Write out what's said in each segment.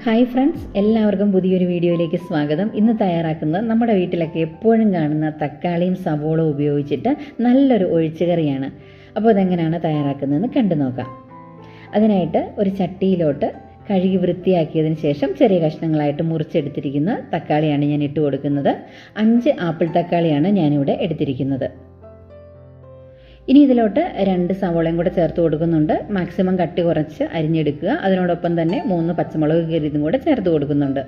Hi friends, എല്ലാവർക്കും പുതിയൊരു വീഡിയോയിലേക്ക് സ്വാഗതം. ഇന്ന് തയ്യാറാക്കുന്നത് നമ്മുടെ വീട്ടിലൊക്കെ എപ്പോഴും കാണുന്ന തക്കാളിയും സവോളയും ഉപയോഗിച്ചിട്ട് നല്ലൊരു ഒഴിച്ചുകറിയാണ്. അപ്പോൾ അതെങ്ങനെയാണ് തയ്യാറാക്കുന്നതെന്ന് കണ്ടു നോക്കാം. അതിനായിട്ട് ഒരു ചട്ടിയിലോട്ട് കഴുകി വൃത്തിയാക്കിയതിന് ശേഷം ചെറിയ കഷ്ണങ്ങളായിട്ട് മുറിച്ചെടുത്തിരിക്കുന്ന തക്കാളിയാണ് ഞാൻ ഇട്ട് കൊടുക്കുന്നത്. 5 ആപ്പിൾ തക്കാളിയാണ് ഞാനിവിടെ എടുത്തിരിക്കുന്നത്. ഇനി ഇതിലോട്ട് 2 സവോളയും കൂടെ ചേർത്ത് കൊടുക്കുന്നുണ്ട്. മാക്സിമം കട്ടി കുറച്ച് അരിഞ്ഞെടുക്കുക. അതിനോടൊപ്പം തന്നെ 3 പച്ചമുളക് കീറിയതും കൂടെ ചേർത്ത് കൊടുക്കുന്നുണ്ട്.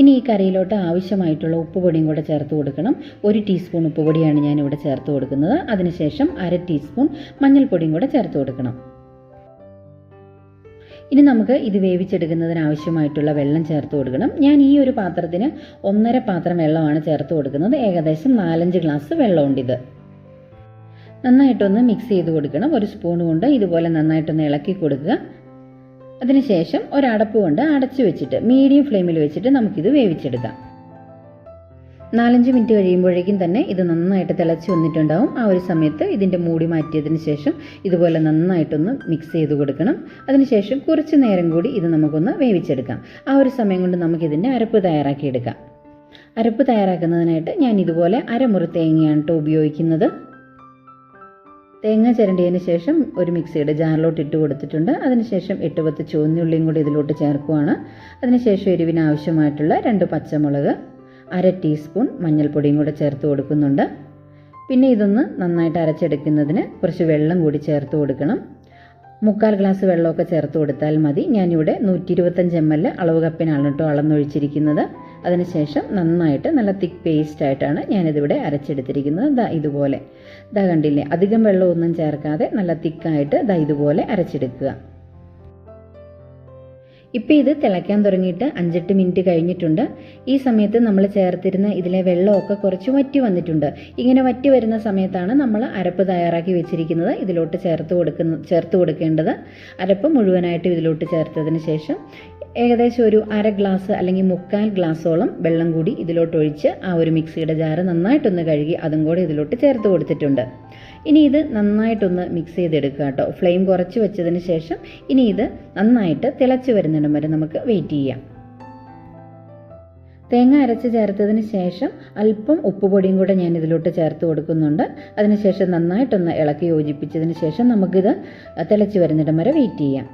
ഇനി ഈ കറിയിലോട്ട് ആവശ്യമായിട്ടുള്ള ഉപ്പുപൊടിയും കൂടെ ചേർത്ത് കൊടുക്കണം. 1 ടീസ്പൂൺ ഉപ്പുപൊടിയാണ് ഞാനിവിടെ ചേർത്ത് കൊടുക്കുന്നത്. അതിനുശേഷം 1/2 ടീസ്പൂൺ മഞ്ഞൾപ്പൊടിയും കൂടെ ചേർത്ത് കൊടുക്കണം. ഇനി നമുക്ക് ഇത് വേവിച്ചെടുക്കുന്നതിന് ആവശ്യമായിട്ടുള്ള വെള്ളം ചേർത്ത് കൊടുക്കണം. ഞാൻ ഈ ഒരു പാത്രത്തിന് 1.5 പാത്രം വെള്ളമാണ് ചേർത്ത് കൊടുക്കുന്നത്. ഏകദേശം 4-5 ഗ്ലാസ് വെള്ളമുണ്ട്. ഇത് നന്നായിട്ടൊന്ന് മിക്സ് ചെയ്ത് കൊടുക്കണം. ഒരു സ്പൂൺ കൊണ്ട് ഇതുപോലെ നന്നായിട്ടൊന്ന് ഇളക്കി കൊടുക്കുക. അതിനുശേഷം ഒരടപ്പ് കൊണ്ട് അടച്ചു വെച്ചിട്ട് മീഡിയം ഫ്ലെയിമിൽ വെച്ചിട്ട് നമുക്കിത് വേവിച്ചെടുക്കാം. 4-5 മിനിറ്റ് കഴിയുമ്പോഴേക്കും തന്നെ ഇത് നന്നായിട്ട് തിളച്ച് വന്നിട്ടുണ്ടാവും. ആ ഒരു സമയത്ത് ഇതിൻ്റെ മൂടി മാറ്റിയതിന് ശേഷം ഇതുപോലെ നന്നായിട്ടൊന്ന് മിക്സ് ചെയ്ത് കൊടുക്കണം. അതിനുശേഷം കുറച്ച് നേരം കൂടി ഇത് നമുക്കൊന്ന് വേവിച്ചെടുക്കാം. ആ ഒരു സമയം കൊണ്ട് നമുക്കിതിൻ്റെ അരപ്പ് തയ്യാറാക്കിയെടുക്കാം. അരപ്പ് തയ്യാറാക്കുന്നതിനായിട്ട് ഞാൻ ഇതുപോലെ അരമുറി തേങ്ങയാണ് ഉപയോഗിക്കുന്നത്. തേങ്ങ ചിരണ്ടിയതിന് ശേഷം ഒരു മിക്സിയുടെ ജാറിലോട്ട് ഇട്ട് കൊടുത്തിട്ടുണ്ട്. അതിനുശേഷം 8-10 ചുവന്നുള്ളിയും കൂടി ഇതിലോട്ട് ചേർക്കുകയാണ്. അതിനുശേഷം എരിവിന് ആവശ്യമായിട്ടുള്ള 2 പച്ചമുളക്, 1/2 ടീസ്പൂൺ മഞ്ഞൾപ്പൊടിയും കൂടെ ചേർത്ത് കൊടുക്കുന്നുണ്ട്. പിന്നെ ഇതൊന്ന് നന്നായിട്ട് അരച്ചെടുക്കുന്നതിന് കുറച്ച് വെള്ളം കൂടി ചേർത്ത് കൊടുക്കണം. 3/4 ഗ്ലാസ് വെള്ളമൊക്കെ ചേർത്ത് കൊടുത്താൽ മതി. ഞാനിവിടെ 125 ml അളവ് കപ്പിനാണ് കേട്ടോ അളന്നൊഴിച്ചിരിക്കുന്നത്. അതിനുശേഷം നന്നായിട്ട് നല്ല തിക്ക് പേസ്റ്റായിട്ടാണ് ഞാനിതിവിടെ അരച്ചെടുത്തിരിക്കുന്നത്. ഇതുപോലെ കണ്ടില്ലേ, അധികം വെള്ളമൊന്നും ചേർക്കാതെ നല്ല തിക്കായിട്ട് ഇതുപോലെ അരച്ചെടുക്കുക. ഇപ്പോൾ ഇത് തിളയ്ക്കാൻ തുടങ്ങിയിട്ട് 5-8 മിനിറ്റ് കഴിഞ്ഞിട്ടുണ്ട്. ഈ സമയത്ത് നമ്മൾ ചേർത്തിരുന്ന ഇതിലെ വെള്ളമൊക്കെ കുറച്ച് വറ്റി വന്നിട്ടുണ്ട്. ഇങ്ങനെ വറ്റി വരുന്ന സമയത്താണ് നമ്മൾ അരപ്പ് തയ്യാറാക്കി വെച്ചിരിക്കുന്നത് ഇതിലോട്ട് ചേർത്ത് കൊടുക്കേണ്ടത്. അരപ്പ് മുഴുവനായിട്ട് ഇതിലോട്ട് ചേർത്തതിന് ശേഷം ഏകദേശം ഒരു 1/2 ഗ്ലാസ് അല്ലെങ്കിൽ 3/4 ഗ്ലാസോളം വെള്ളം കൂടി ഇതിലോട്ട് ഒഴിച്ച് ആ ഒരു മിക്സിയുടെ ജാറ് നന്നായിട്ടൊന്ന് കഴുകി അതും കൂടി ഇതിലോട്ട് ചേർത്ത് കൊടുത്തിട്ടുണ്ട്. ഇനി ഇത് നന്നായിട്ടൊന്ന് മിക്സ് ചെയ്തെടുക്കുക കേട്ടോ. ഫ്ലെയിം കുറച്ച് വെച്ചതിന് ശേഷം ഇനി ഇത് നന്നായിട്ട് തിളച്ച് വരുന്നിടം വരെ നമുക്ക് വെയിറ്റ് ചെയ്യാം. തേങ്ങ അരച്ച് ചേർത്തതിന് ശേഷം അല്പം ഉപ്പുപൊടിയും കൂടെ ഞാൻ ഇതിലോട്ട് ചേർത്ത് കൊടുക്കുന്നുണ്ട്. അതിനുശേഷം നന്നായിട്ടൊന്ന് ഇളക്കി യോജിപ്പിച്ചതിന് ശേഷം നമുക്കിത് തിളച്ച് വരുന്നിടം വരെ വെയിറ്റ് ചെയ്യാം.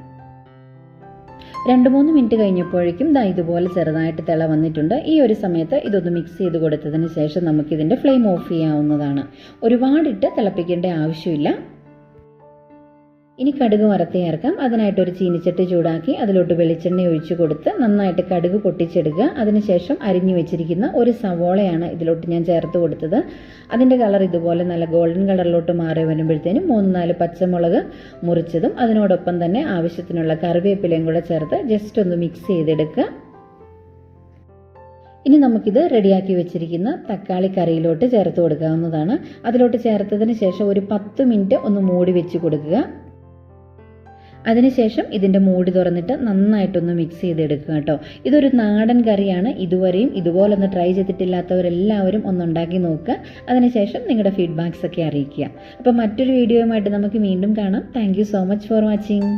2-3 മിനിറ്റ് കഴിഞ്ഞപ്പോഴേക്കും ഇതുപോലെ ചെറുതായിട്ട് തിള വന്നിട്ടുണ്ട്. ഈ ഒരു സമയത്ത് ഇതൊന്ന് മിക്സ് ചെയ്ത് കൊടുത്തതിന് ശേഷം നമുക്കിതിൻ്റെ ഫ്ലെയിം ഓഫ് ചെയ്യാവുന്നതാണ്. ഒരുപാടിട്ട് തിളപ്പിക്കേണ്ട ആവശ്യമില്ല. ഇനി കടുക് വറുത്ത് ചേർക്കാം. അതിനായിട്ടൊരു ചീനിച്ചട്ടി ചൂടാക്കി അതിലോട്ട് വെളിച്ചെണ്ണ ഒഴിച്ചു കൊടുത്ത് നന്നായിട്ട് കടുക് പൊട്ടിച്ചെടുക്കുക. അതിനുശേഷം അരിഞ്ഞു വെച്ചിരിക്കുന്ന ഒരു സവോളയാണ് ഇതിലോട്ട് ഞാൻ ചേർത്ത് കൊടുത്തത്. അതിൻ്റെ കളർ ഇതുപോലെ നല്ല ഗോൾഡൻ കളറിലോട്ട് മാറി വരുമ്പോഴത്തേനും 3-4 പച്ചമുളക് മുറിച്ചതും അതിനോടൊപ്പം തന്നെ ആവശ്യത്തിനുള്ള കറിവേപ്പിലയും കൂടെ ചേർത്ത് ജസ്റ്റ് ഒന്ന് മിക്സ് ചെയ്തെടുക്കുക. ഇനി നമുക്കിത് റെഡിയാക്കി വെച്ചിരിക്കുന്ന തക്കാളി കറിയിലോട്ട് ചേർത്ത് കൊടുക്കാവുന്നതാണ്. അതിലോട്ട് ചേർത്തതിന് ശേഷം ഒരു 10 മിനിറ്റ് ഒന്ന് മൂടി വെച്ച് കൊടുക്കുക. അതിനുശേഷം ഇതിൻ്റെ മൂടി തുറന്നിട്ട് നന്നായിട്ടൊന്ന് മിക്സ് ചെയ്തെടുക്കുക കേട്ടോ. ഇതൊരു നാടൻ കറിയാണ്. ഇതുവരെയും ഇതുപോലൊന്ന് ട്രൈ ചെയ്തിട്ടില്ലാത്തവരെല്ലാവരും ഒന്നുണ്ടാക്കി നോക്കുക. അതിനുശേഷം നിങ്ങളുടെ ഫീഡ്ബാക്സ് ഒക്കെ അറിയിക്കുക. അപ്പോൾ മറ്റൊരു വീഡിയോയുമായിട്ട് നമുക്ക് വീണ്ടും കാണാം. Thank you so much for watching.